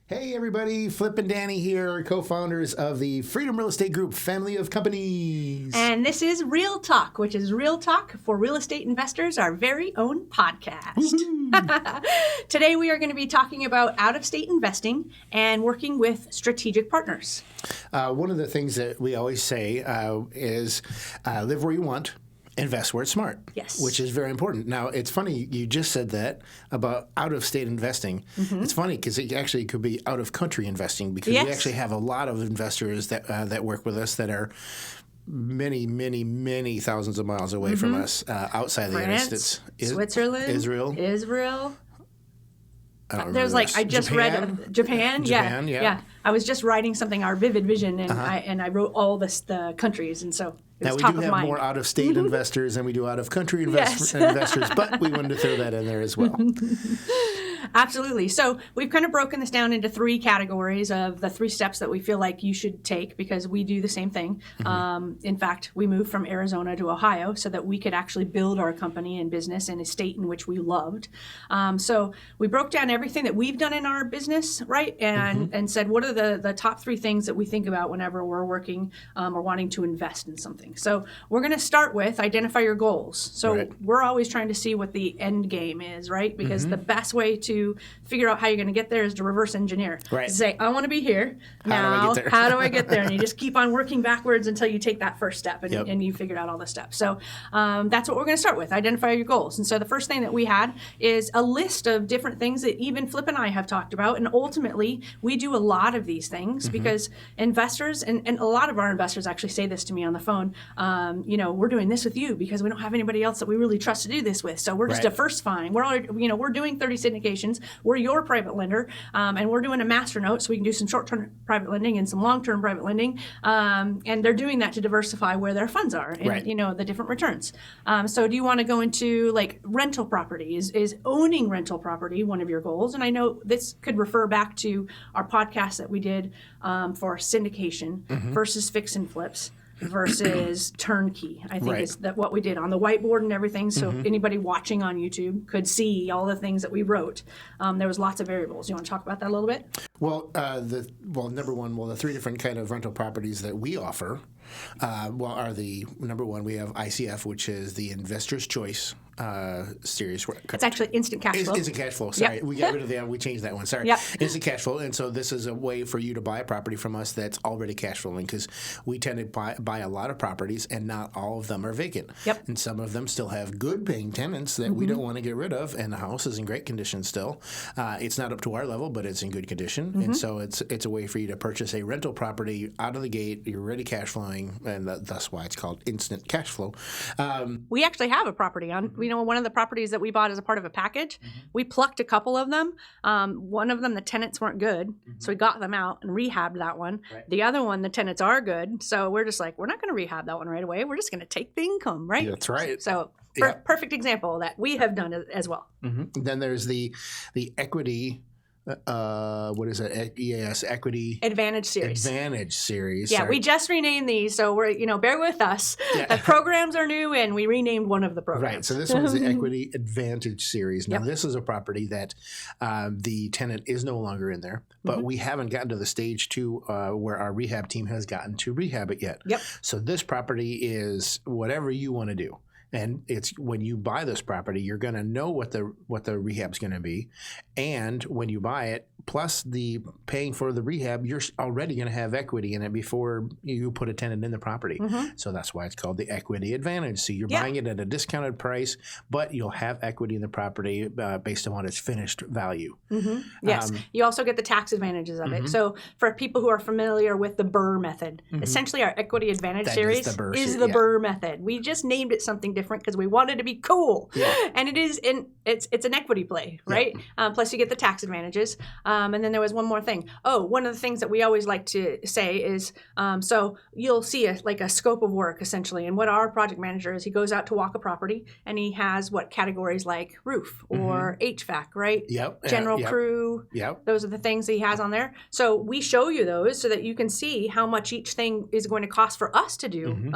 Hey everybody, Flip and Danny here, co-founders of the Freedom Real Estate Group family of companies. And this is REAL Talk, which is real talk for real estate investors, our very own podcast. Today we are going to be talking about out-of-state investing and working with strategic partners. One of the things that we always say is live where you want. Invest where it's smart, yes, which is very important. Now, it's funny, you just said that about out-of-state investing. Mm-hmm. It's funny because it actually could be out-of-country investing because we actually have a lot of investors that work with us that are many, many, many thousands of miles away from us outside the United States. Switzerland, Israel. There's I just read Japan. Yeah. I was just writing something, our Vivid Vision, and I wrote all the countries, and so it was now, top we do of have mind. More out-of-state investors than we do out-of-country investors, but we wanted to throw that in there as well. Absolutely. So we've kind of broken this down into three categories of the 3 steps that we feel like you should take because we do the same thing. Mm-hmm. In fact, we moved from Arizona to Ohio so that we could actually build our company and business in a state in which we loved. So we broke down everything that we've done in our business, right? And said, what are the top 3 things that we think about whenever we're working or wanting to invest in something? So we're going to start with identify your goals. So we're always trying to see what the end game is, right? Because the best way to figure out how you're going to get there is to reverse engineer. Right. Say, I want to be here. Now, how do I get there? And you just keep on working backwards until you take that first step and you figured out all the steps. So that's what we're going to start with, identify your goals. And so the first thing that we had is a list of different things that even Flip and I have talked about. And ultimately, we do a lot of these things because investors, and a lot of our investors actually say this to me on the phone, we're doing this with you because we don't have anybody else that we really trust to do this with. So we're just diversifying. We're doing 30 syndications. We're your private lender, and we're doing a master note so we can do some short-term private lending and some long-term private lending, and they're doing that to diversify where their funds are and the different returns. So do you want to go into rental property? Is owning rental property one of your goals? And I know this could refer back to our podcast that we did for syndication versus fix and flips versus turnkey, I think is that what we did on the whiteboard and everything. So anybody watching on YouTube could see all the things that we wrote. There was lots of variables. You want to talk about that a little bit? Well, number one, the 3 different kind of rental properties that we offer are the number one, we have ICF, which is the Investor's Choice series. It's actually instant cash flow. Instant cash flow. Sorry, we got rid of that. We changed that one. Sorry. Instant cash flow. And so this is a way for you to buy a property from us that's already cash flowing because we tend to buy a lot of properties and not all of them are vacant. And some of them still have good paying tenants that we don't want to get rid of, and the house is in great condition still. It's not up to our level, but it's in good condition. And so it's a way for you to purchase a rental property out of the gate. You're already cash flowing, and that's why it's called instant cash flow. We actually have a property on. One of the properties that we bought as a part of a package, we plucked a couple of them. One of them, the tenants weren't good, so we got them out and rehabbed that one. The other one, the tenants are good, so we're just we're not going to rehab that one right away. We're just going to take the income, right? That's right. So perfect example that we have done as well. Then there's the equity. What is it? EAS Equity Advantage Series. Yeah, we just renamed these, so we're bear with us. The programs are new, and we renamed one of the programs. Right. So this one's the Equity Advantage Series. Now this is a property that the tenant is no longer in there, but we haven't gotten to the stage 2 where our rehab team has gotten to rehab it yet. So this property is whatever you want to do. And it's when you buy this property, you're going to know what the rehab's going to be, and when you buy it, plus the paying for the rehab, you're already going to have equity in it before you put a tenant in the property. So that's why it's called the Equity Advantage. So you're buying it at a discounted price, but you'll have equity in the property based on its finished value. Yes, you also get the tax advantages of it. So for people who are familiar with the BRRRR method, essentially our Equity Advantage series is the BRRRR method. We just named it something different because we wanted to be cool, and it's an equity play, right? Plus you get the tax advantages, and then there was one more thing. One of the things that we always like to say is, so you'll see a scope of work essentially, and what our project manager is, he goes out to walk a property and he has what categories like roof or HVAC, right? General crew. Those are the things that he has on there. So we show you those so that you can see how much each thing is going to cost for us to do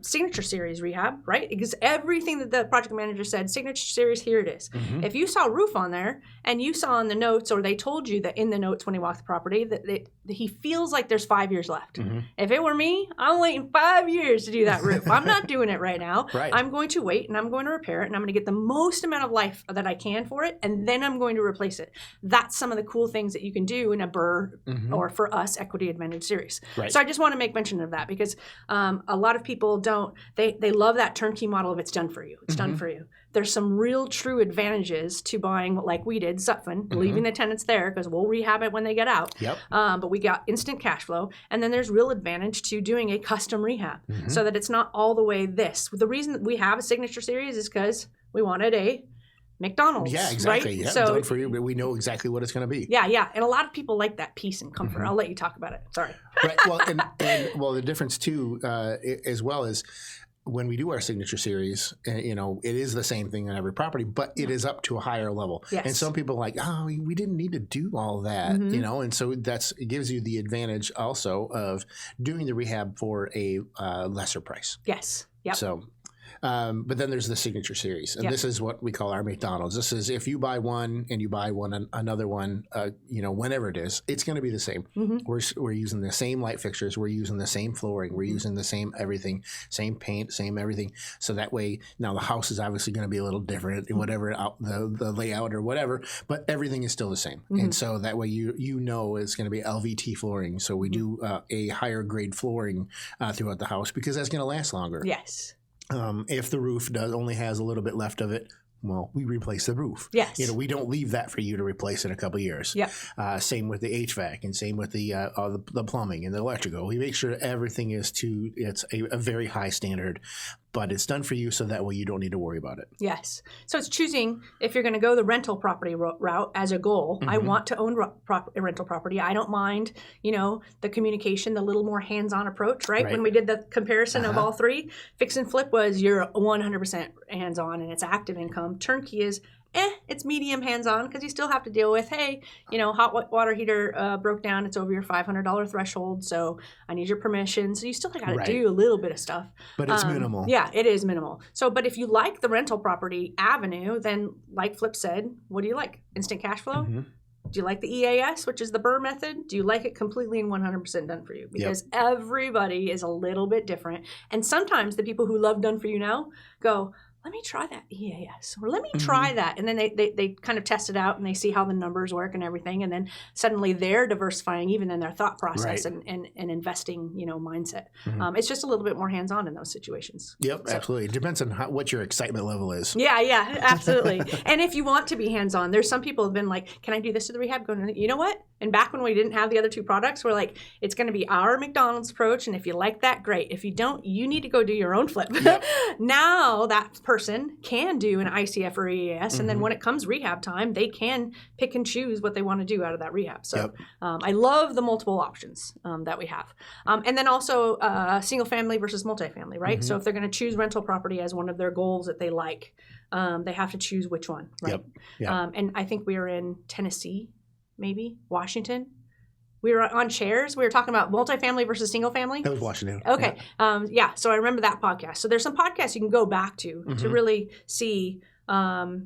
Signature Series rehab, right? Because everything that the project manager said, Signature Series, here it is. Mm-hmm. If you saw roof on there and you saw in the notes, or they told you that in the notes when he walked the property, that he feels like there's 5 years left. Mm-hmm. If it were me, I'm waiting 5 years to do that roof. I'm not doing it right now. Right. I'm going to wait, and I'm going to repair it, and I'm going to get the most amount of life that I can for it, and then I'm going to replace it. That's some of the cool things that you can do in a BRRRR, mm-hmm. or for us, Equity Advantage Series. Right. So I just want to make mention of that, because a lot of people don't, they love that turnkey model of it's done for you. It's mm-hmm. done for you. There's some real true advantages to buying like we did, Zutphen, mm-hmm. leaving the tenants there because we'll rehab it when they get out. Yep. But we got instant cash flow. And then there's real advantage to doing a custom rehab mm-hmm. so that it's not all the way this. The reason that we have a Signature Series is because we wanted a McDonald's. Yeah, exactly. Right? Yeah, so, done for you, but we know exactly what it's going to be. Yeah, yeah. And a lot of people like that peace and comfort. Mm-hmm. I'll let you talk about it. Sorry. Right. Well, and the difference too, as well, is when we do our Signature Series, it is the same thing on every property, but it is up to a higher level. Yes. And some people are like, oh, we didn't need to do all that, mm-hmm. And so it gives you the advantage also of doing the rehab for a lesser price. Yes. Yep. So. But then there's the Signature Series, and this is what we call our McDonald's. This is if you buy one and you buy another one, whenever it is, it's going to be the same. Mm-hmm. We're using the same light fixtures, we're using the same flooring, we're using the same everything, same paint, same everything. So that way, now the house is obviously going to be a little different, mm-hmm. whatever the layout or whatever, but everything is still the same. Mm-hmm. And so that way it's going to be LVT flooring. So we do a higher grade flooring throughout the house because that's going to last longer. Yes. If the roof only has a little bit left of it, well, we replace the roof. Yes. We don't leave that for you to replace in a couple of years. Yep. Same with the HVAC and same with the plumbing and the electrical. We make sure everything it's a very high standard, but it's done for you so that way you don't need to worry about it. Yes. So it's choosing if you're going to go the rental property route as a goal. Mm-hmm. I want to own a rental property. I don't mind, the communication, the little more hands-on approach, right? When we did the comparison of all three, fix and flip was you're 100% hands-on and it's active income. Turnkey is it's medium hands-on because you still have to deal with, hey, hot water heater broke down. It's over your $500 threshold, so I need your permission. So you still got to do a little bit of stuff. But it's minimal. Yeah, it is minimal. So, but if you like the rental property avenue, then like Flip said, what do you like? Instant cash flow? Mm-hmm. Do you like the EAS, which is the BRRRR method? Do you like it completely and 100% done for you? Because everybody is a little bit different. And sometimes the people who love done for you now go, let me try that EAS, or let me try that. And then they kind of test it out and they see how the numbers work and everything. And then suddenly they're diversifying even in their thought process and investing, mindset. Mm-hmm. It's just a little bit more hands-on in those situations. Yep, so. Absolutely. It depends on what your excitement level is. Yeah, absolutely. And if you want to be hands-on, there's some people have been like, can I do this to the rehab? Going, you know what? And back when we didn't have the other two products, we're like, it's going to be our McDonald's approach. And if you like that, great. If you don't, you need to go do your own flip. Yep. Now that person can do an ICF or EAS. And then when it comes rehab time, they can pick and choose what they want to do out of that rehab. So I love the multiple options that we have. And then also single family versus multifamily, right? Mm-hmm. So if they're going to choose rental property as one of their goals that they like, they have to choose which one, right? Yep. And I think we are in Tennessee, maybe Washington. We were on chairs. We were talking about multifamily versus single family. That was Washington. Okay. Yeah. So I remember that podcast. So there's some podcasts you can go back to really see, as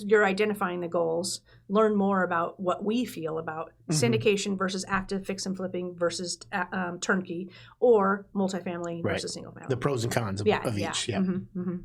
you're identifying the goals, learn more about what we feel about syndication versus active fix and flipping versus turnkey, or multifamily versus single family. The pros and cons of each. Yeah. Mm-hmm. Mm-hmm.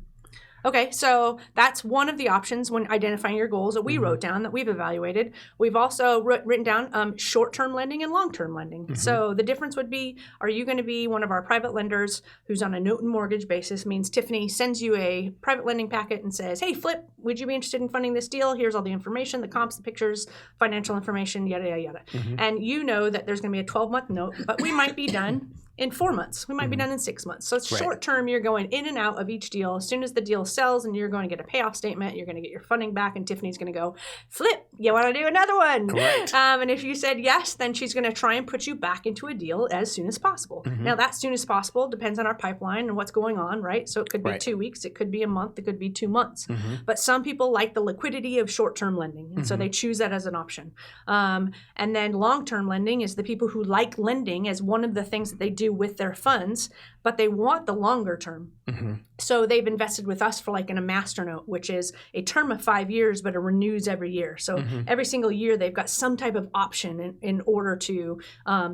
Okay, so that's one of the options when identifying your goals that we wrote down, that we've evaluated. We've also written down short-term lending and long-term lending. Mm-hmm. So the difference would be, are you going to be one of our private lenders who's on a note and mortgage basis? Means Tiffany sends you a private lending packet and says, hey, Flip, would you be interested in funding this deal? Here's all the information, the comps, the pictures, financial information, yada, yada, yada. Mm-hmm. And you know that there's going to be a 12-month note, but we might be done in 4 months. We might be done in 6 months. So it's short term. You're going in and out of each deal. As soon as the deal sells and you're going to get a payoff statement, you're going to get your funding back, and Tiffany's going to go, Flip, you want to do another one? Correct. And if you said yes, then she's going to try and put you back into a deal as soon as possible. Mm-hmm. Now, that soon as possible depends on our pipeline and what's going on, right? So it could be 2 weeks. It could be a month. It could be 2 months. Mm-hmm. But some people like the liquidity of short-term lending, and so they choose that as an option. And then long-term lending is the people who like lending as one of the things that they do do with their funds, but they want the longer term. Mm-hmm. So they've invested with us for like in a master note, which is a term of 5 years, but it renews every year. So every single year they've got some type of option in order to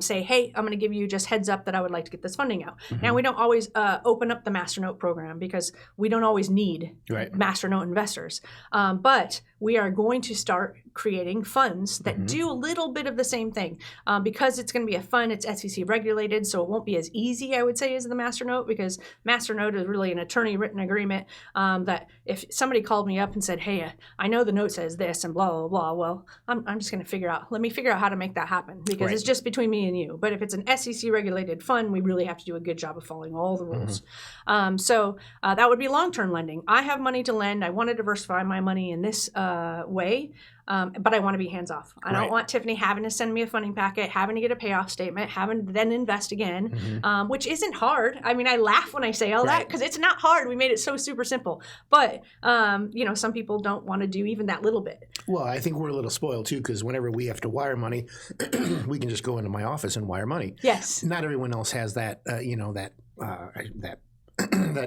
say, hey, I'm going to give you just heads up that I would like to get this funding out. Now, we don't always open up the master note program because we don't always need master note investors. But we are going to start creating funds that do a little bit of the same thing. Because it's going to be a fund, it's SEC regulated, so it won't be as easy, I would say, as the master note, because master note is really an attorney-written agreement that if somebody called me up and said, hey, I know the note says this and blah, blah, blah, well, I'm just going to let me figure out how to make that happen, because it's just between me and you. But if it's an SEC regulated fund, we really have to do a good job of following all the rules. So that would be long-term lending. I have money to lend. I want to diversify my money in this way. But I want to be hands-off. I don't want Tiffany having to send me a funding packet, having to get a payoff statement, having to then invest again, which isn't hard. I mean, I laugh when I say all that because it's not hard. We made it so super simple. But, some people don't want to do even that little bit. Well, I think we're a little spoiled, too, because whenever we have to wire money, we can just go into my office and wire money. Yes. Not everyone else has that, that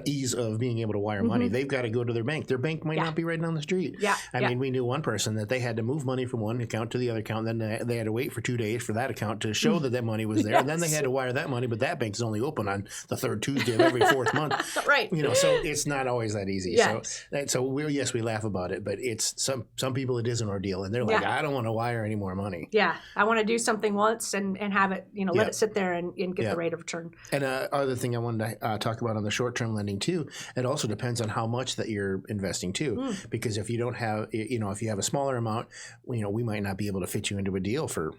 ease of being able to wire money. They've got to go to their bank. Their bank might not be right down the street. I mean, we knew one person that they had to move money from one account to the other account. Then they had to wait for 2 days for that account to show that money was there. And then they had to wire that money, but that bank's only open on the third Tuesday of every fourth month. So it's not always that easy. Yes. So we laugh about it, but it's some people it is an ordeal, and they're like, I don't want to wire any more money. Yeah, I want to do something once and have it, let it sit there and get the rate of return. And other thing I wanted to talk about on the short-term lending too, it also depends on how much that you're investing too. Because if you don't have, if you have a smaller amount, we might not be able to fit you into a deal for,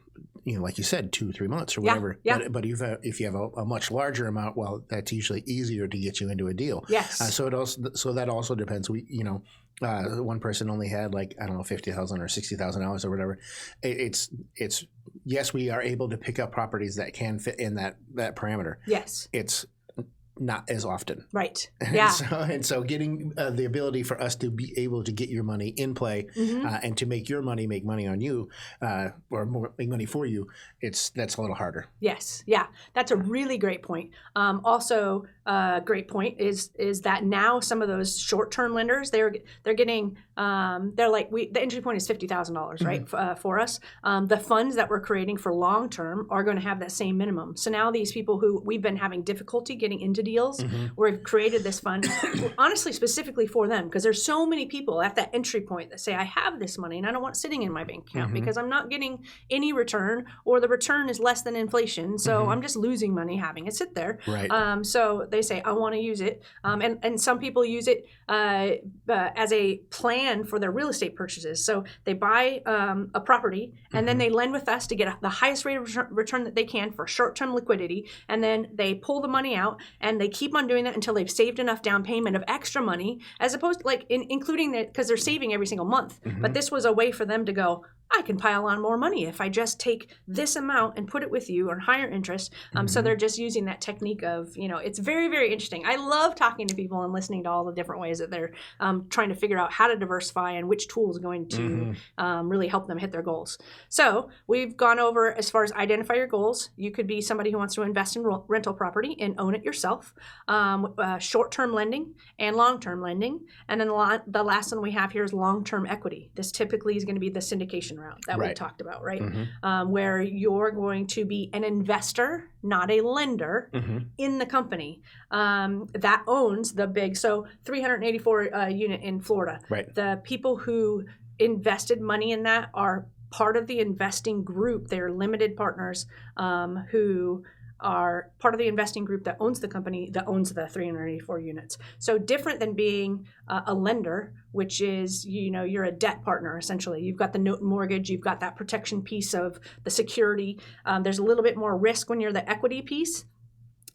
like you said, 2-3 months or whatever. But if you have a much larger amount, well, that's usually easier to get you into a deal. Yes. So that also depends. One person only had $50,000 or $60,000 or whatever. It's yes, we are able to pick up properties that can fit in that parameter. Yes. It's not as often. Right. Yeah. And so getting the ability for us to be able to get your money in play and to make your money make money on you or make money for you, that's a little harder. Yes. Yeah. That's a really great point. Also, great point is that now some of those short-term lenders, they're getting the entry point is $50,000, right? For us, the funds that we're creating for long-term are going to have that same minimum. So now these people who we've been having difficulty getting into deals, we've created this fund, honestly, specifically for them, because there's so many people at that entry point that say, I have this money and I don't want it sitting in my bank account because I'm not getting any return, or the return is less than inflation. So I'm just losing money having it sit there. Right. So they say, I want to use it. And some people use it as a plan for their real estate purchases. So they buy a property and then they lend with us to get the highest rate of return that they can for short-term liquidity. And then they pull the money out and they keep on doing that until they've saved enough down payment of extra money, as opposed to including that, because they're saving every single month. But this was a way for them to go, I can pile on more money if I just take this amount and put it with you on higher interest. So they're just using that technique of, it's very, very interesting. I love talking to people and listening to all the different ways that they're trying to figure out how to diversify and which tool is going to really help them hit their goals. So we've gone over as far as identify your goals. You could be somebody who wants to invest in rental property and own it yourself, short-term lending and long-term lending. And then the last one we have here is long-term equity. This typically is going to be the syndication route that we talked about, right? Where you're going to be an investor, not a lender, in the company that owns the big, so 384 unit in Florida. Right. The people who invested money in that are part of the investing group. They're limited partners who are part of the investing group that owns the company that owns the 384 units. So different than being a lender, which is, you're a debt partner, essentially. You've got the note and mortgage, you've got that protection piece of the security. There's a little bit more risk when you're the equity piece,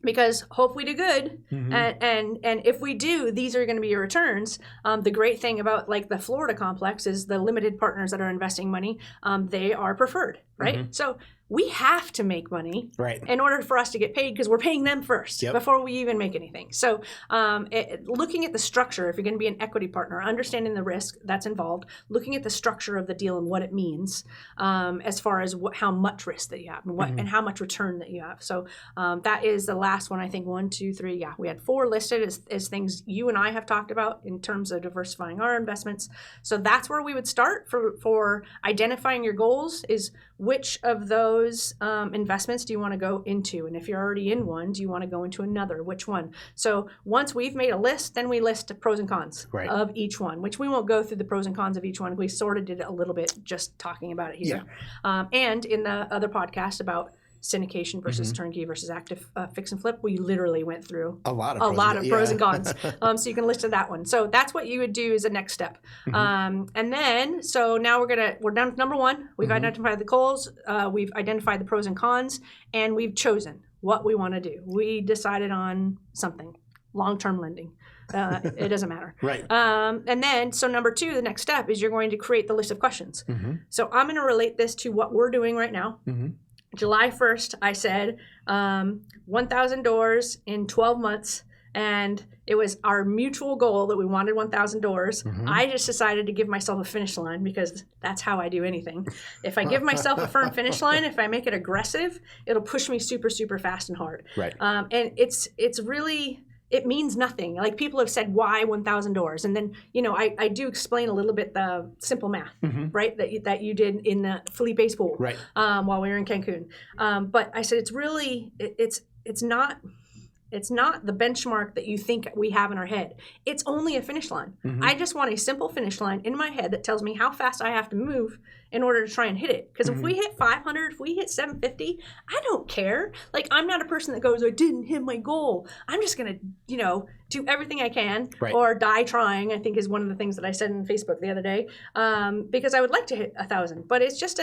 because hope we do good. And if we do, these are going to be your returns. The great thing about the Florida complex is the limited partners that are investing money, they are preferred, right? So we have to make money right. in order for us to get paid because we're paying them first before we even make anything. So looking at the structure, if you're going to be an equity partner, understanding the risk that's involved, looking at the structure of the deal and what it means as far as how much risk that you have and and how much return that you have. So that is the last one, I think. 1, 2, 3. Yeah, we had 4 listed as things you and I have talked about in terms of diversifying our investments. So that's where we would start for identifying your goals is which of those investments do you want to go into? And if you're already in one, do you want to go into another? Which one? So once we've made a list, then we list the pros and cons of each one, which we won't go through the pros and cons of each one. We sort of did it a little bit just talking about it here. And in the other podcast about syndication versus turnkey versus active fix and flip, we literally went through a lot of pros and cons. So you can listen to that one. So that's what you would do as a next step. And then, so now we're down to number 1. We've identified the goals, we've identified the pros and cons, and we've chosen what we want to do. We decided on something, long-term lending. It doesn't matter. Right. And then, so number 2, the next step is you're going to create the list of questions. So I'm going to relate this to what we're doing right now. July 1st, I said 1,000 doors in 12 months, and it was our mutual goal that we wanted 1,000 doors. I just decided to give myself a finish line because that's how I do anything. If I give myself a firm finish line, if I make it aggressive, it'll push me super, super fast and hard. Right. And it's really... it means nothing. Like people have said, why 1,000 doors? And then, I do explain a little bit the simple math, right? That you did in the Felipe's pool, right? While we were in Cancun. But I said, it's really, it's not the benchmark that you think we have in our head. It's only a finish line. I just want a simple finish line in my head that tells me how fast I have to move in order to try and hit it. Because if we hit 500, if we hit 750, I don't care. Like, I'm not a person that goes, I didn't hit my goal. I'm just going to, do everything I can or die trying, I think is one of the things that I said on Facebook the other day. Because I would like to hit 1,000. But it's just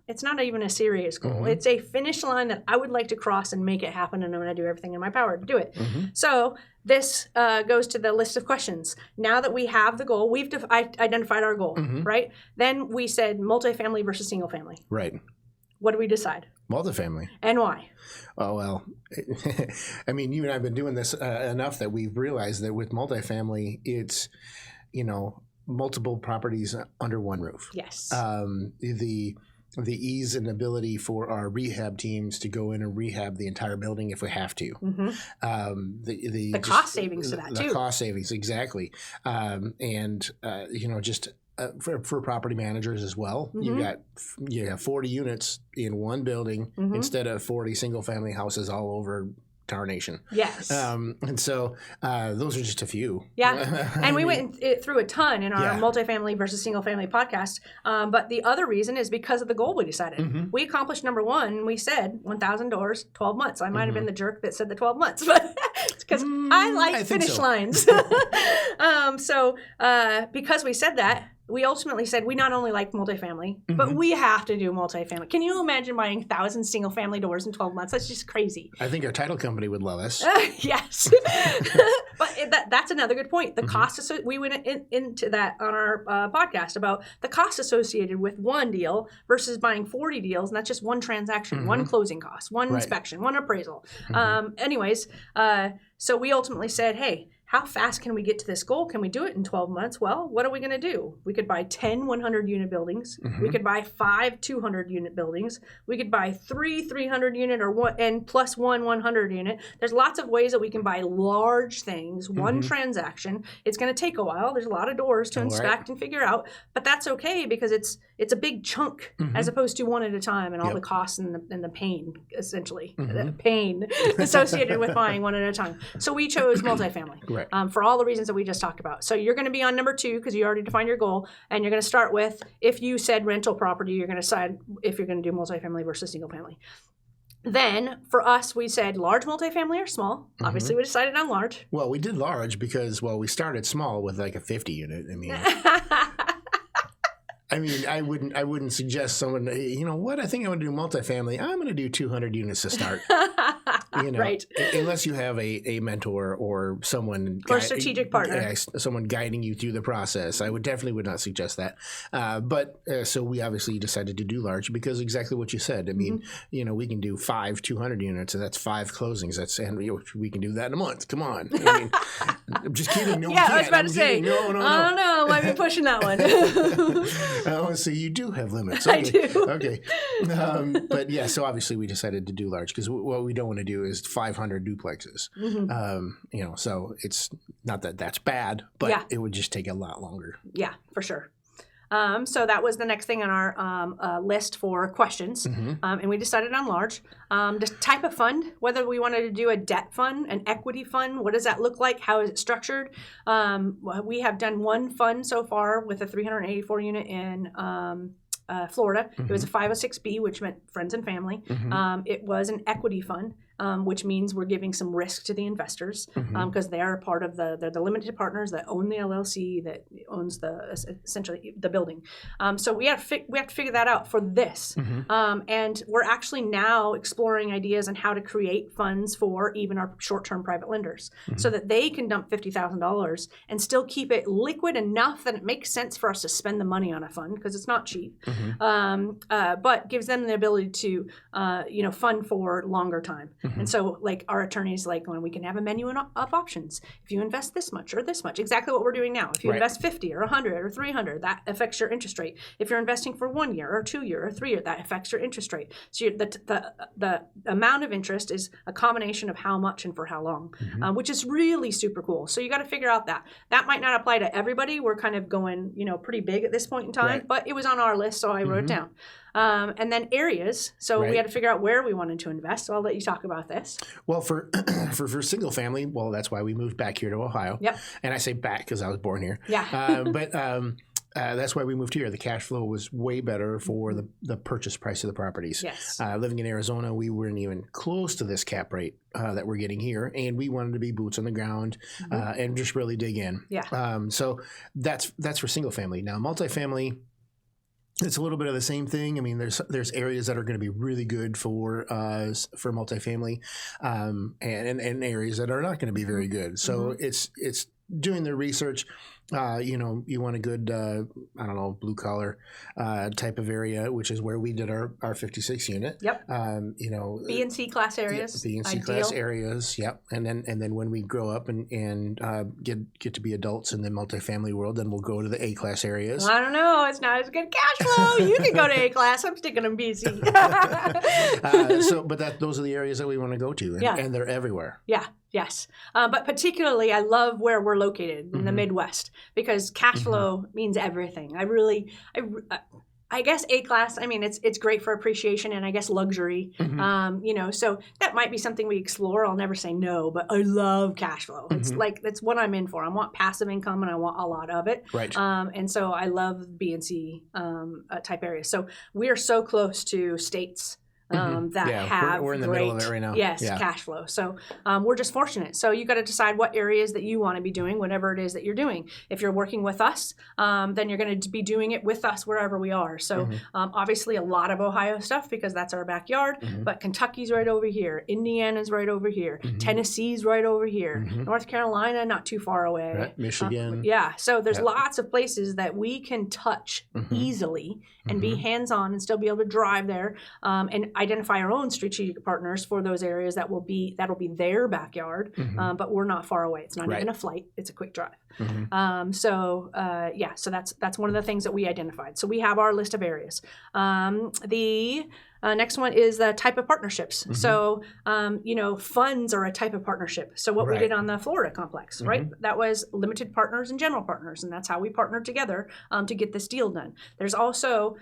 it's not even a serious goal. It's a finish line that I would like to cross and make it happen, and I'm going to do everything in my power to do it. So this goes to the list of questions. Now that we have the goal, we've identified our goal, right? Then we said multifamily versus single family. Right. What do we decide? Multifamily. And why? Oh, well, I mean, you and I have been doing this enough that we've realized that with multifamily, it's, multiple properties under one roof. Yes. The ease and ability for our rehab teams to go in and rehab the entire building if we have to. The cost savings to that, too. The cost savings, exactly. For property managers as well, you have 40 units in one building instead of 40 single-family houses all over tarnation. Yes. And so those are just a few. Yeah. And we went through a ton in our multifamily versus single family podcast. But the other reason is because of the goal we decided. We accomplished number 1. We said 1,000 doors, 12 months. I might have been the jerk that said the 12 months, but it's because I like finish lines. So because we said that, we ultimately said we not only like multifamily, but we have to do multifamily. Can you imagine buying 1,000 single-family doors in 12 months? That's just crazy. I think our title company would love us. Yes. But that's another good point. The cost, we went into that on our podcast about the cost associated with one deal versus buying 40 deals, and that's just one transaction, one closing cost, one inspection, one appraisal. So we ultimately said, hey, how fast can we get to this goal? Can we do it in 12 months? Well, what are we going to do? We could buy 10 100-unit buildings. We could buy 5 200-unit buildings. We could buy 3 300-unit and plus 1 100-unit. There's lots of ways that we can buy large things, one transaction. It's going to take a while. There's a lot of doors to inspect and figure out, but that's okay because it's a big chunk as opposed to one at a time and all the costs and the pain, essentially, the pain associated with buying one at a time. So we chose multifamily. Right. For all the reasons that we just talked about. So you're going to be on number 2 because you already defined your goal, and you're going to start with, if you said rental property, you're going to decide if you're going to do multifamily versus single family. Then for us, we said large multifamily or small. Obviously, we decided on large. Well, we did large because, we started small with like a 50 unit. I wouldn't suggest someone, I think I'm going to do multifamily. I'm going to do 200 units to start. Right. Unless you have a mentor or someone or a strategic partner, someone guiding you through the process, I would not suggest that. So we obviously decided to do large because exactly what you said. I mean, we can do 5 200 units, and that's 5 closings. And we can do that in a month. Come on. I mean, I'm just kidding. No, I was about to say. No. Oh no, I might be pushing that one. So you do have limits. Okay. I do. Okay. But yeah, so obviously we decided to do large because what we don't want to do is 500 duplexes. So it's not that that's bad, but it would just take a lot longer. Yeah, for sure. So that was the next thing on our list for questions. And we decided on large. The type of fund, whether we wanted to do a debt fund, an equity fund, what does that look like? How is it structured? We have done one fund so far with a 384 unit in Florida. It was a 506B, which meant friends and family. It was an equity fund. Which means we're giving some risk to the investors because they are part of they're the limited partners that own the LLC that owns essentially the building. So we have to figure that out for this. And we're actually now exploring ideas on how to create funds for even our short-term private lenders so that they can dump $50,000 and still keep it liquid enough that it makes sense for us to spend the money on a fund because it's not cheap, but gives them the ability to fund for longer time. And so, like, our attorneys, like, when we can have a menu of options. If you invest this much or this much, exactly what we're doing now. If you invest 50 or 100 or 300, that affects your interest rate. If you're investing for 1 year or 2 year or 3 year, that affects your interest rate. So the amount of interest is a combination of how much and for how long, which is really super cool. So you got to figure out that. That might not apply to everybody. We're kind of going, pretty big at this point in time, but it was on our list, so I wrote it down. And then areas. So we had to figure out where we wanted to invest. So I'll let you talk about this. Well, for single family, that's why we moved back here to Ohio. Yep. And I say back because I was born here. Yeah. That's why we moved here. The cash flow was way better for the purchase price of the properties. Yes. Living in Arizona, we weren't even close to this cap rate that we're getting here, and we wanted to be boots on the ground and just really dig in. Yeah. So that's for single family. Now, multifamily. It's a little bit of the same thing. I mean, there's areas that are going to be really good for multifamily, and areas that are not going to be very good. So it's doing the research. You want a good, blue collar type of area, which is where we did our 56 unit. Yep. B and C class areas. B and C class areas. Yep. And then when we grow up and get to be adults in the multifamily world, then we'll go to the A class areas. I don't know. It's not as good cash flow. You can go to A class. I'm sticking in B, C. Those are the areas that we want to go to, and they're everywhere. Yeah. Yes. But particularly, I love where we're located in the Midwest because cash flow means everything. I guess A-class, I mean, it's great for appreciation and I guess luxury, so that might be something we explore. I'll never say no, but I love cash flow. It's that's what I'm in for. I want passive income and I want a lot of it. Right. And so I love B and C type areas. So we are so close to states that have we're in the great, middle of it right now. Yes, cash flow. So we're just fortunate. So you got to decide what areas that you want to be doing, whatever it is that you're doing. If you're working with us, then you're going to be doing it with us wherever we are. So obviously a lot of Ohio stuff because that's our backyard, but Kentucky's right over here. Indiana's right over here. Tennessee's right over here. North Carolina, not too far away. Right. Michigan. So there's lots of places that we can touch easily and be hands-on and still be able to drive there and identify our own strategic partners for those areas that'll be their backyard, but we're not far away. It's not even a flight; it's a quick drive. So that's one of the things that we identified. So we have our list of areas. The next one is the type of partnerships. So, funds are a type of partnership. So what we did on the Florida complex, right? That was limited partners and general partners. And that's how we partnered together to get this deal done. There's also,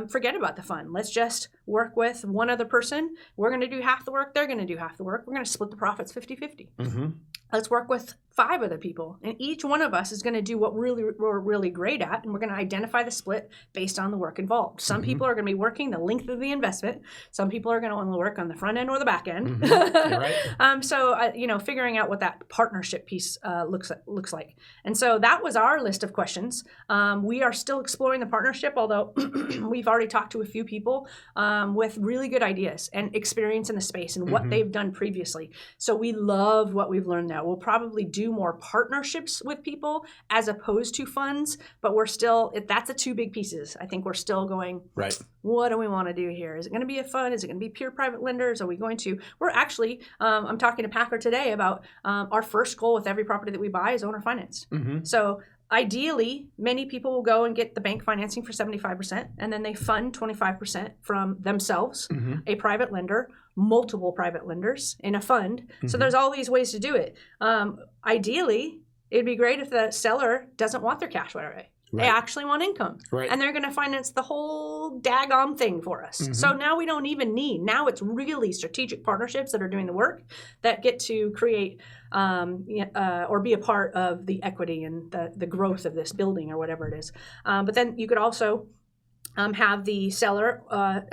forget about the fund. Let's just work with one other person. We're going to do half the work. They're going to do half the work. We're going to split the profits 50-50. Let's work with 5 other people, and each one of us is going to do what we're really great at, and we're going to identify the split based on the work involved. Some people are going to be working the length of the investment. Some people are going to only work on the front end or the back end. Right. So figuring out what that partnership piece looks like. And so that was our list of questions. We are still exploring the partnership, although we've already talked to a few people with really good ideas and experience in the space and what they've done previously. So we love what we've learned now. We'll probably do more partnerships with people as opposed to funds, but we're still, that's the 2 big pieces. I think we're still going, right. What do we want to do here? Is it going to be a fund? Is it going to be pure private lenders? Are we going to, we're actually, I'm talking to Packer today about our first goal with every property that we buy is owner financed. So ideally, many people will go and get the bank financing for 75%, and then they fund 25% from themselves, a private lender, multiple private lenders in a fund. So there's all these ways to do it. Ideally, it'd be great if the seller doesn't want their cash right away. Right. They actually want income. Right. And they're going to finance the whole daggone thing for us. So now we don't even need, now it's really strategic partnerships that are doing the work that get to create or be a part of the equity and the growth of this building or whatever it is. But then you could also have the seller,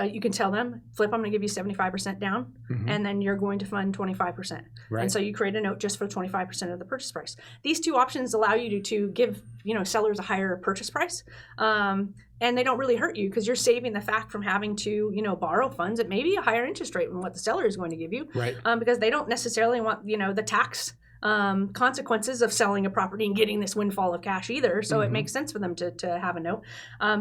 you can tell them, Flip, I'm going to give you 75% down, and then you're going to fund 25%. Right. And so you create a note just for 25% of the purchase price. These 2 options allow you to give sellers a higher purchase price. And they don't really hurt you because you're saving the fact from having to, borrow funds at maybe a higher interest rate than what the seller is going to give you. Right. Because they don't necessarily want, the tax consequences of selling a property and getting this windfall of cash either. So it makes sense for them to have a note.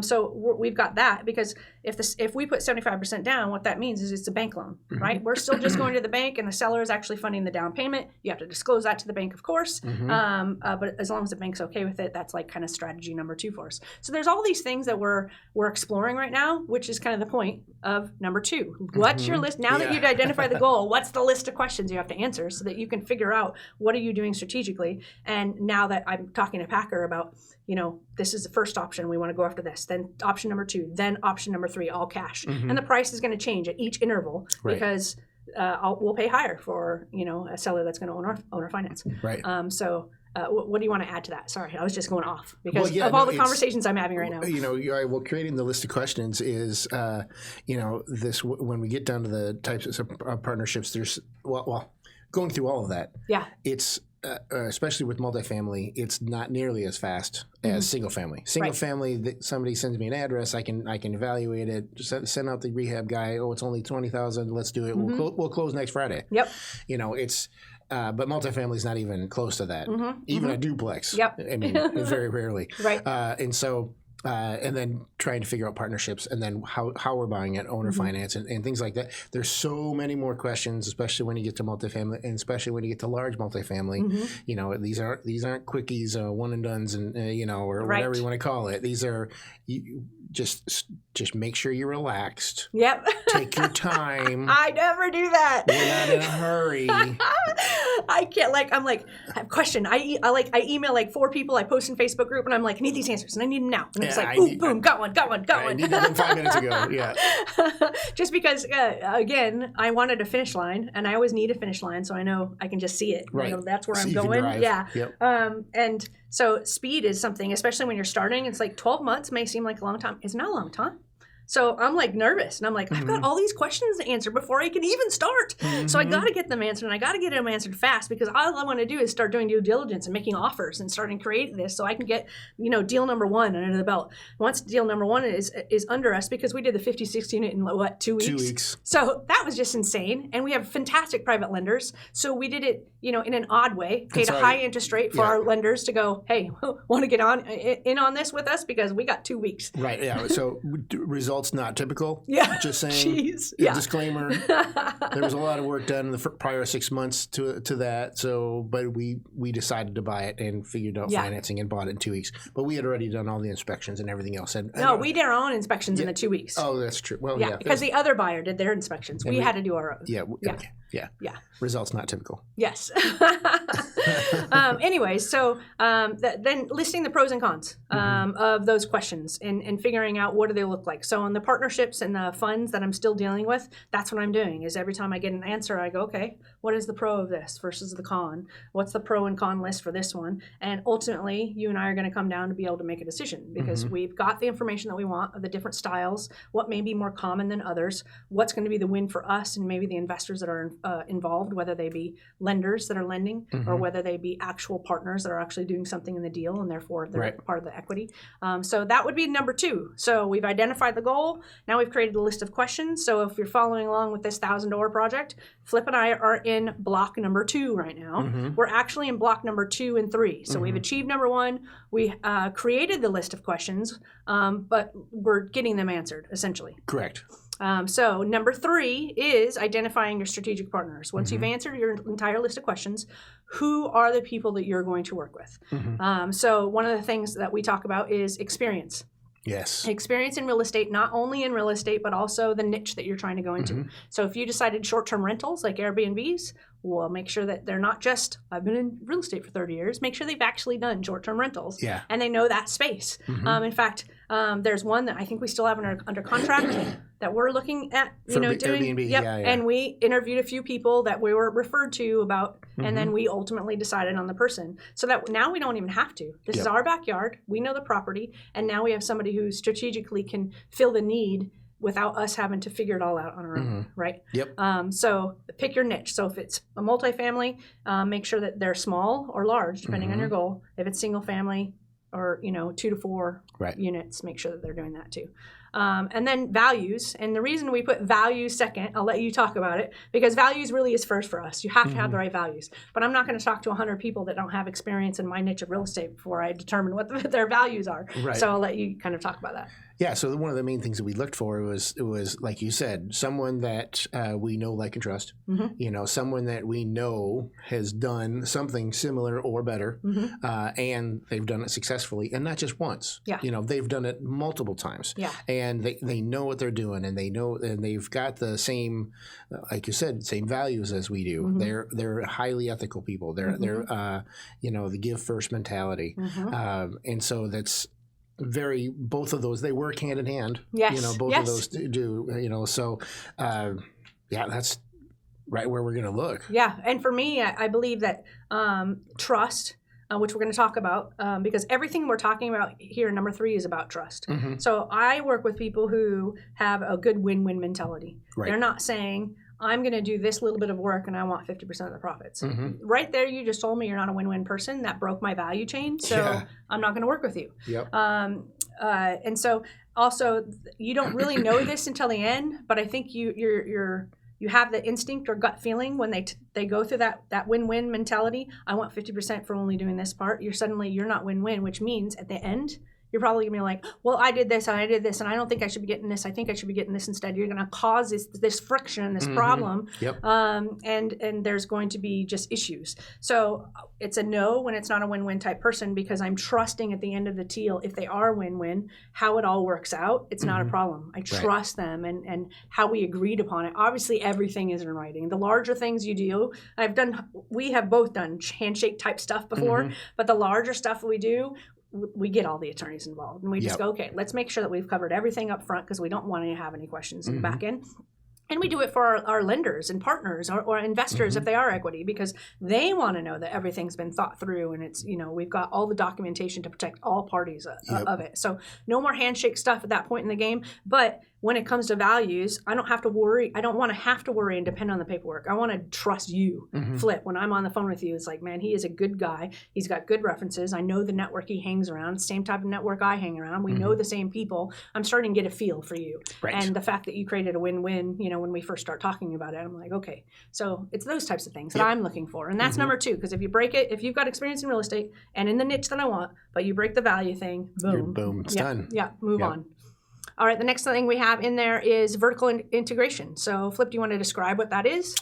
So we've got that because if we put 75% down, what that means is it's a bank loan, right? We're still just going to the bank and the seller is actually funding the down payment. You have to disclose that to the bank, of course. But as long as the bank's okay with it, that's like kind of strategy number 2 for us. So there's all these things that we're exploring right now, which is kind of the point of number 2. What's your list? Now that you've identified the goal, what's the list of questions you have to answer so that you can figure out what are you doing strategically? And now that I'm talking to Packer about, this is the first option, we want to go after this, then option number 2, then option number 3, all cash. And the price is going to change at each interval because we'll pay higher for, a seller that's going to own our finance. Right. What do you want to add to that? Sorry, I was just going off because of all the conversations I'm having right now. Creating the list of questions is, this when we get down to the types of partnerships, there's, going through all of that. Yeah. It's, especially with multifamily, it's not nearly as fast as single family. Single family, somebody sends me an address, I can evaluate it, just send out the rehab guy, it's only $20,000, let's do it. We'll close next Friday. Yep. It's, but multifamily is not even close to that. Even a duplex. Yep. I mean, very rarely. Right. And so, and then trying to figure out partnerships and then how we're buying it, owner finance and things like that. There's so many more questions, especially when you get to multifamily and especially when you get to large multifamily. These aren't quickies, one and dones and, or whatever you want to call it. These are just make sure you're relaxed. Yep. Take your time. I never do that. We're not in a hurry. I can't I have a question. I email 4 people. I post in Facebook group and I'm like, I need these answers and I need them now. And it's boom, got one. I needed them 5 minutes ago. Yeah. Just because, again, I wanted a finish line and I always need a finish line so I know I can just see it. Right. That's where I'm going. Yeah. Yep. And so speed is something, especially when you're starting. It's 12 months may seem like a long time. It's not a long time. So I'm nervous and I'm I've got all these questions to answer before I can even start. So I got to get them answered and I got to get them answered fast because all I want to do is start doing due diligence and making offers and starting creating this so I can get, deal number 1 under the belt. Once deal number 1 is under us because we did the 56 unit in 2 weeks? 2 weeks. So that was just insane. And we have fantastic private lenders. So we did it, in an odd way, paid a high interest rate for our lenders to go, hey, want to get in on this with us because we got 2 weeks. Right. Yeah. So results not typical. Yeah. Just saying. Jeez. Disclaimer. There was a lot of work done in the prior 6 months to that. So, but we decided to buy it and figured out financing and bought it in 2 weeks. But we had already done all the inspections and everything else. We did our own inspections in the 2 weeks. Oh, that's true. Well, because the other buyer did their inspections. We had to do our own. Yeah. Results not typical. Yes. Anyways, so then listing the pros and cons of those questions and figuring out what do they look like. So on the partnerships and the funds that I'm still dealing with, that's what I'm doing is every time I get an answer, I go, okay, what is the pro of this versus the con? What's the pro and con list for this one? And ultimately, you and I are going to come down to be able to make a decision because we've got the information that we want of the different styles, what may be more common than others, what's going to be the win for us and maybe the investors that are involved, whether they be lenders that are lending or whether they be actual partners that are actually doing something in the deal and therefore they're part of the equity. So that would be number 2. So we've identified the goal. Now we've created a list of questions. So if you're following along with this $1,000 project, Flip and I are in block number 2 right now. We're actually in block number 2 and 3. So we've achieved number 1. We created the list of questions, but we're getting them answered essentially. Correct. So number 3 is identifying your strategic partners. Once you've answered your entire list of questions, who are the people that you're going to work with? So one of the things that we talk about is experience. Yes. Experience in real estate, not only in real estate, but also the niche that you're trying to go into. So if you decided short-term rentals like Airbnbs, well, make sure that they're not just, I've been in real estate for 30 years, make sure they've actually done short-term rentals. Yeah. And they know that space. In fact, there's one that I think we still have under contract that we're looking at, doing. Airbnb, yeah. And we interviewed a few people that we were referred to about, and then we ultimately decided on the person. So that now we don't even have to. This is our backyard. We know the property. And now we have somebody who strategically can fill the need without us having to figure it all out on our own, right? Yep. So pick your niche. So if it's a multifamily, make sure that they're small or large, depending on your goal. If it's single family or, 2 to 4 units, make sure that they're doing that too. And then values. And the reason we put values second, I'll let you talk about it, because values really is first for us. You have to have the right values. But I'm not going to talk to 100 people that don't have experience in my niche of real estate before I determine what their values are. Right. So I'll let you kind of talk about that. Yeah, so one of the main things that we looked for was like you said, someone that we know, like, and trust. Someone that we know has done something similar or better, and they've done it successfully, and not just once. Yeah. They've done it multiple times. Yeah. And they know what they're doing, and they've got the same, like you said, same values as we do. They're highly ethical people. They're the give first mentality, and so that's. Both of those, they work hand in hand. Yes. Both of those do, so that's right where we're going to look. Yeah. And for me, I believe that trust, which we're going to talk about, because everything we're talking about here in number 3 is about trust. So I work with people who have a good win-win mentality. Right. They're not saying, I'm going to do this little bit of work and I want 50% of the profits. Right there, you just told me you're not a win-win person. That broke my value chain. So I'm not going to work with you. Yep. And so also, you don't really know this until the end, but I think you have the instinct or gut feeling when they go through that win-win mentality. I want 50% for only doing this part. You're not win-win, which means at the end, you're probably going to be like, well, I did this, and I don't think I should be getting this. I think I should be getting this instead. You're going to cause this friction, this problem, and there's going to be just issues. So it's a no when it's not a win-win type person, because I'm trusting at the end of the deal, if they are win-win, how it all works out. It's not a problem. I trust them and how we agreed upon it. Obviously, everything is in writing. The larger things you do, we have both done handshake type stuff before, but the larger stuff we do, we get all the attorneys involved, and we just go, okay, let's make sure that we've covered everything up front, because we don't want to have any questions in the back end. And we do it for our lenders and partners or investors if they are equity, because they want to know that everything's been thought through and it's, we've got all the documentation to protect all parties of it. So no more handshake stuff at that point in the game. But when it comes to values, I don't have to worry. I don't want to have to worry and depend on the paperwork. I want to trust you, Flip. When I'm on the phone with you, it's like, man, he is a good guy. He's got good references. I know the network he hangs around, same type of network I hang around. We know the same people. I'm starting to get a feel for you. Right. And the fact that you created a win-win, when we first start talking about it, I'm like, okay. So it's those types of things that I'm looking for. And that's number 2, because if you break it, if you've got experience in real estate and in the niche that I want, but you break the value thing, boom. It's done. Yeah, move on. All right, the next thing we have in there is vertical integration. So Flip, do you want to describe what that is?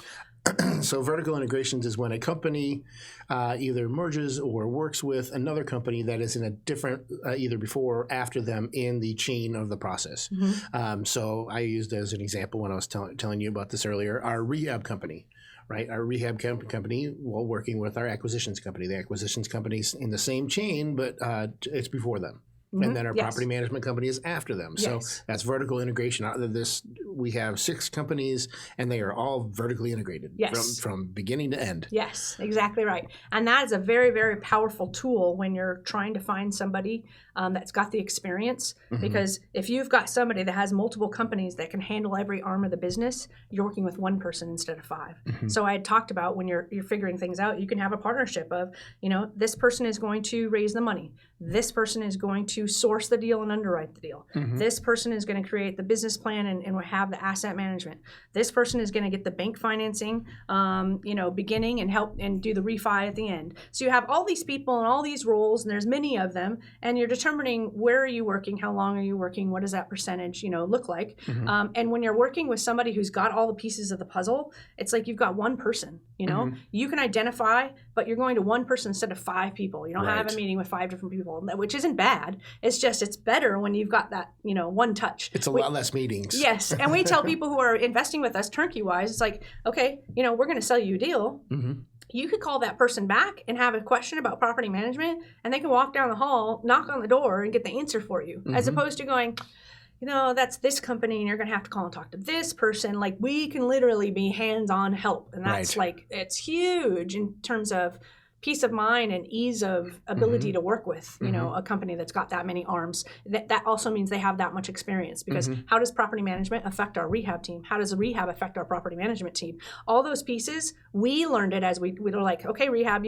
So vertical integrations is when a company either merges or works with another company that is in a different, either before or after them in the chain of the process. So I used as an example when I was telling you about this earlier, our rehab company. Right, our rehab company, while working with our acquisitions company. The acquisitions company's in the same chain, but it's before them. And then our property management company is after them. So that's vertical integration. Out of this, we have 6 companies, and they are all vertically integrated from beginning to end. Yes, exactly right. And that is a very, very powerful tool when you're trying to find somebody that's got the experience. Because if you've got somebody that has multiple companies that can handle every arm of the business, you're working with one person instead of 5. So I had talked about when you're figuring things out, you can have a partnership of, this person is going to raise the money. This person is going to source the deal and underwrite the deal. This person is going to create the business plan and have the asset management. This person is going to get the bank financing, beginning and help and do the refi at the end. So you have all these people and all these roles, and there's many of them, and you're determining where are you working, how long are you working, what does that percentage, look like. And when you're working with somebody who's got all the pieces of the puzzle, it's like you've got one person. You can identify, but you're going to one person instead of 5 people. You don't have a meeting with 5 different people, which isn't bad. It's just it's better when you've got that one touch. It's a lot less meetings. Yes, and we tell people who are investing with us turnkey wise, it's like, okay, we're going to sell you a deal. You could call that person back and have a question about property management, and they can walk down the hall, knock on the door, and get the answer for you, as opposed to going, that's this company, and you're going to have to call and talk to this person. Like, we can literally be hands-on help, and that's it's huge in terms of peace of mind and ease of ability to work with, a company that's got that many arms. That also means they have that much experience, because how does property management affect our rehab team? How does the rehab affect our property management team? All those pieces, we learned it as we were like, okay, rehab,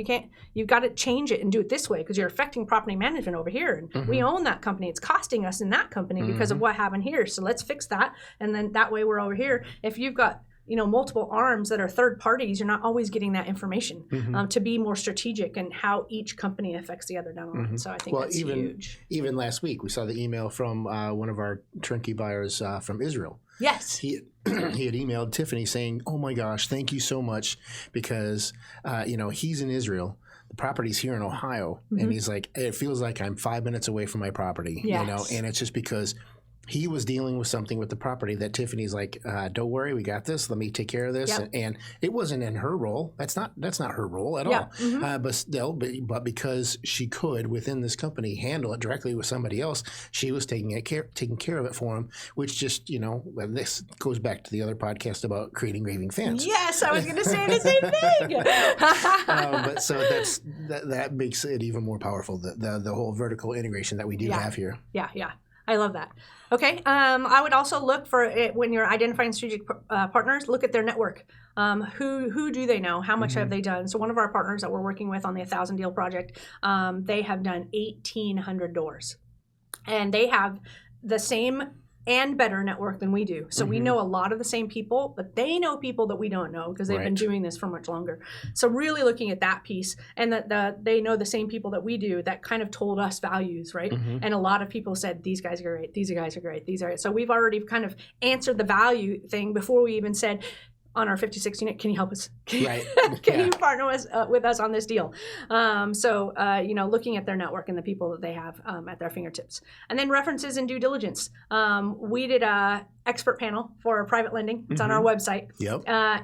you've got to change it and do it this way because you're affecting property management over here. And we own that company. It's costing us in that company because of what happened here. So let's fix that. And then that way we're over here. If you've got multiple arms that are third parties, you're not always getting that information to be more strategic and how each company affects the other down the line. So I think that's huge. Even last week, we saw the email from one of our turnkey buyers from Israel. Yes. He had emailed Tiffany saying, "Oh my gosh, thank you so much," because he's in Israel. The property's here in Ohio, and he's like, "It feels like I'm 5 minutes away from my property." And it's just because he was dealing with something with the property that Tiffany's like, "Don't worry, we got this. Let me take care of this." And it wasn't in her role. That's not her role at all. But still, but because she could within this company handle it directly with somebody else, she was taking care of it for him. Which just this goes back to the other podcast about creating raving fans. Yes, I was going to say the same thing. But so that makes it even more powerful. The whole vertical integration that we do have here. Yeah. I love that. Okay. I would also look for it when you're identifying strategic partners, look at their network. Who do they know? How much have they done? So one of our partners that we're working with on the 1,000 Deal Project, they have done 1,800 doors. And they have the same and better network than we do. So we know a lot of the same people, but they know people that we don't know because they've been doing this for much longer. So really looking at that piece, and that they know the same people that we do, that kind of told us values, right? And a lot of people said, these guys are great, these guys are great, these are great. So we've already kind of answered the value thing before we even said, on our 56 unit, can you help us? Can you partner with us on this deal? Looking at their network and the people that they have at their fingertips. And then references and due diligence. We did a expert panel for private lending. It's on our website.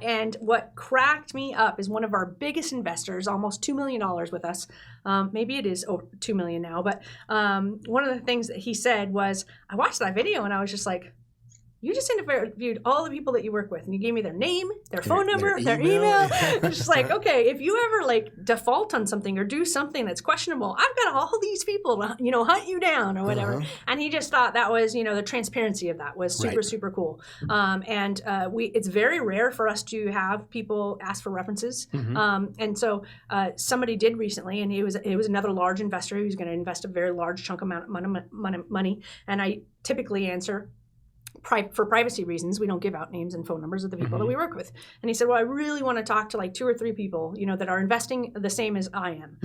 And what cracked me up is one of our biggest investors, almost $2 million with us. Maybe it is over $2 million now. But one of the things that he said was, I watched that video and I was just like, you just interviewed all the people that you work with, and you gave me their name, their phone number, their email. It's just like, okay, if you ever default on something or do something that's questionable, I've got all these people to hunt you down or whatever. And he just thought that was the transparency of that was super cool. It's very rare for us to have people ask for references. And so somebody did recently, and it was another large investor who's going to invest a very large chunk amount of money, and I typically answer, for privacy reasons, we don't give out names and phone numbers of the people that we work with. And he said, well, I really want to talk to like 2 or 3 people, that are investing the same as I am.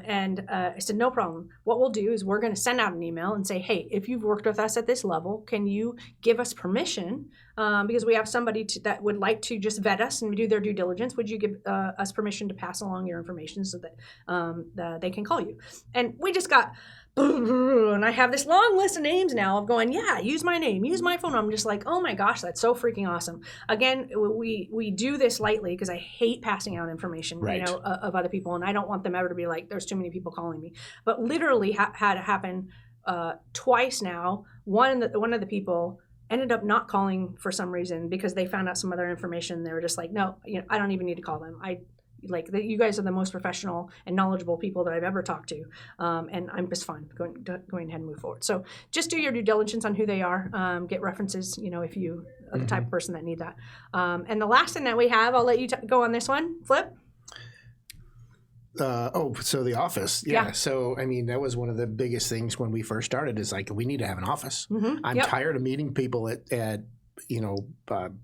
And I said, no problem. What we'll do is we're going to send out an email and say, hey, if you've worked with us at this level, can you give us permission? Because we have somebody that would like to just vet us and do their due diligence. Would you give us permission to pass along your information so that they can call you? And we just got... and I have this long list of names now of going, yeah, use my name, use my phone. I'm just like, oh my gosh, that's so freaking awesome. Again, we do this lightly because I hate passing out information, of other people, and I don't want them ever to be like, there's too many people calling me. But literally had it happen twice now. One of the people ended up not calling for some reason because they found out some other information. They were just like, no, I don't even need to call them. You guys are the most professional and knowledgeable people that I've ever talked to, and I'm just fine going ahead and move forward. So just do your due diligence on who they are, get references, if you are the type of person that need that. And the last thing that we have, I'll let you go on this one, Flip. So the office. Yeah. So, that was one of the biggest things when we first started is like, we need to have an office. I'm tired of meeting people at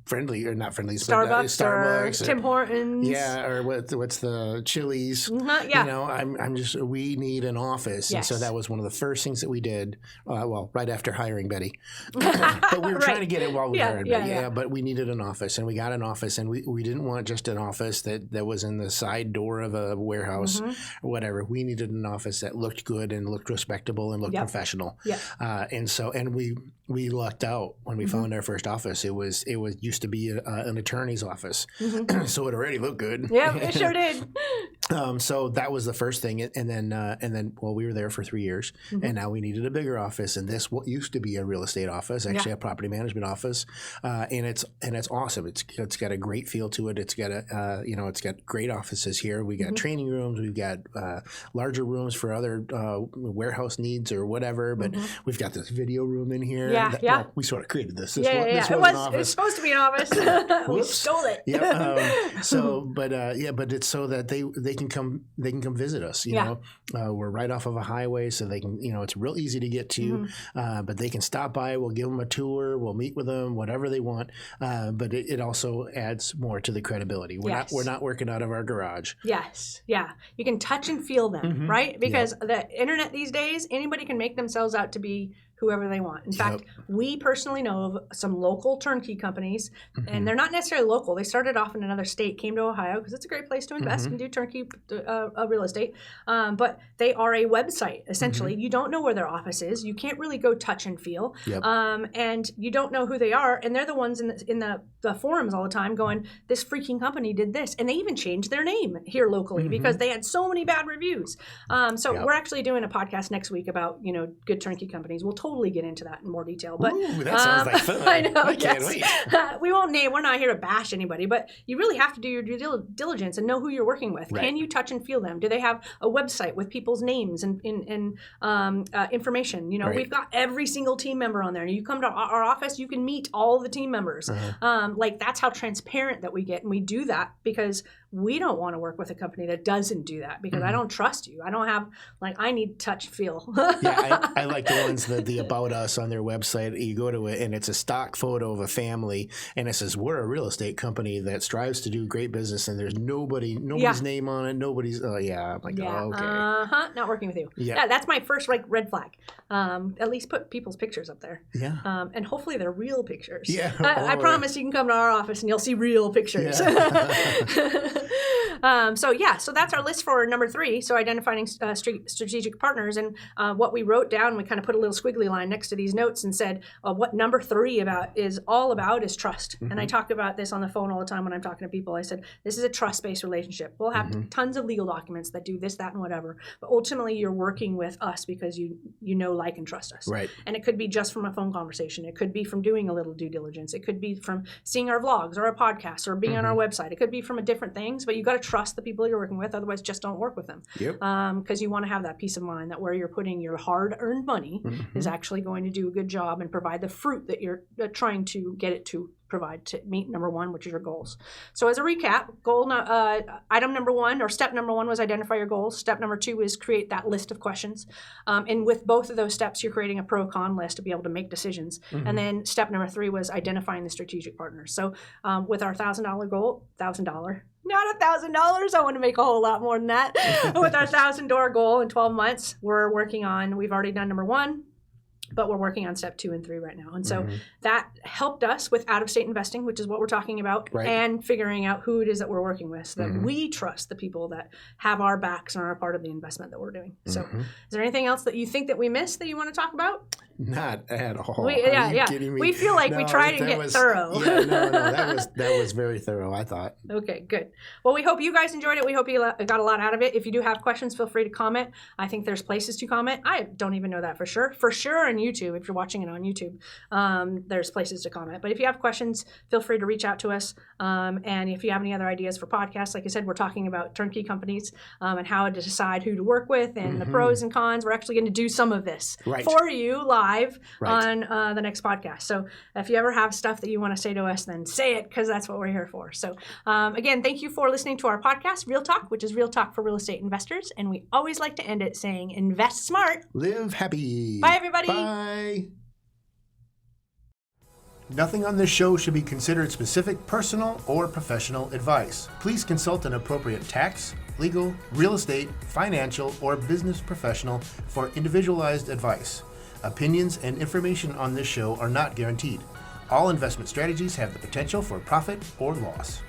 friendly or not friendly, Starbucks or Tim Hortons. Yeah, or what's the Chili's? We need an office. Yes. And so that was one of the first things that we did, right after hiring Betty. But we were trying to get it while we hired Betty. Yeah, but we needed an office, and we got an office, and we didn't want just an office that was in the side door of a warehouse or whatever. We needed an office that looked good and looked respectable and looked professional. Yeah. And we lucked out when we found our first office. It was used to be an attorney's office, so it already looked good. Yeah, it sure did. So that was the first thing, and then we were there for 3 years, and now we needed a bigger office. And this what used to be a real estate office, actually a property management office, and it's awesome. It's got a great feel to it. It's got it's got great offices here. We got training rooms. We've got larger rooms for other warehouse needs or whatever. But we've got this video room in here. We sort of created this. It was supposed to be an office. We stole it. But it's so that they can come visit us. We're right off of a highway, so they can it's real easy to get to. But they can stop by. We'll give them a tour. We'll meet with them, whatever they want. But it also adds more to the credibility. We're not working out of our garage. Yes, yeah. You can touch and feel them, right? Because the internet these days, anybody can make themselves out to be whoever they want. In fact, we personally know of some local turnkey companies, and they're not necessarily local. They started off in another state, came to Ohio because it's a great place to invest and do turnkey real estate. But they are a website, essentially. You don't know where their office is. You can't really go touch and feel. And you don't know who they are. And they're the ones in the forums all the time going, this freaking company did this. And they even changed their name here locally because they had so many bad reviews. We're actually doing a podcast next week about, good turnkey companies. We'll totally get into that in more detail. But that sounds like fun. I know. I can't wait. We won't name. We're not here to bash anybody, but you really have to do your due diligence and know who you're working with. Right. Can you touch and feel them? Do they have a website with people's names and information? We've got every single team member on there. You come to our office, you can meet all the team members. That's how transparent that we get, and we do that because we don't want to work with a company that doesn't do that because I don't trust you. I don't have I need touch feel. I like the ones that the About Us on their website. You go to it and it's a stock photo of a family and it says we're a real estate company that strives to do great business and there's nobody's name on it. Nobody's. I'm like, oh, okay. Not working with you. Yeah, that's my first red flag. At least put people's pictures up there. Yeah. And hopefully they're real pictures. Yeah. I promise you can come to our office and you'll see real pictures. Yeah. So that's our list for number 3. So identifying strategic partners, and what we wrote down, we kind of put a little squiggly line next to these notes and said what number 3 is all about is trust. And I talk about this on the phone all the time when I'm talking to people. I said this is a trust-based relationship. We'll have tons of legal documents that do this, that, and whatever, but ultimately you're working with us because you know, like, and trust us. Right. And it could be just from a phone conversation. It could be from doing a little due diligence. It could be from seeing our vlogs or our podcasts or being on our website. It could be from different things, but you got to trust the people you're working with. Otherwise, just don't work with them. Yep. Because you want to have that peace of mind that where you're putting your hard-earned money is actually going to do a good job and provide the fruit that you're trying to get it to provide to meet number one, which is your goals. So as a recap, item number one, or step number one, was identify your goals. Step number two is create that list of questions. And with both of those steps, you're creating a pro-con list to be able to make decisions. And then step number three was identifying the strategic partners. So with our $1,000 goal, $1,000, not $1,000. I want to make a whole lot more than that. With our $1,000 goal in 12 months, we've already done number one, but we're working on step 2 and 3 right now. And so that helped us with out-of-state investing, which is what we're talking about, and figuring out who it is that we're working with so that we trust the people that have our backs and are a part of the investment that we're doing. So is there anything else that you think that we missed that you want to talk about? Not at all. Are you kidding me? We feel like we try to get thorough. That was very thorough, I thought. Okay, good. Well, we hope you guys enjoyed it. We hope you got a lot out of it. If you do have questions, feel free to comment. I think there's places to comment. I don't even know that for sure. For sure on YouTube, if you're watching it on YouTube, there's places to comment. But if you have questions, feel free to reach out to us. And if you have any other ideas for podcasts, like I said, we're talking about turnkey companies and how to decide who to work with and the pros and cons. We're actually going to do some of this for you live on the next podcast. So if you ever have stuff that you want to say to us, then say it, because that's what we're here for. So again, thank you for listening to our podcast, Real Talk, which is Real Talk for real estate investors. And we always like to end it saying, invest smart. Live happy. Bye, everybody. Bye. Nothing on this show should be considered specific personal or professional advice. Please consult an appropriate tax, legal, real estate, financial, or business professional for individualized advice. Opinions and information on this show are not guaranteed. All investment strategies have the potential for profit or loss.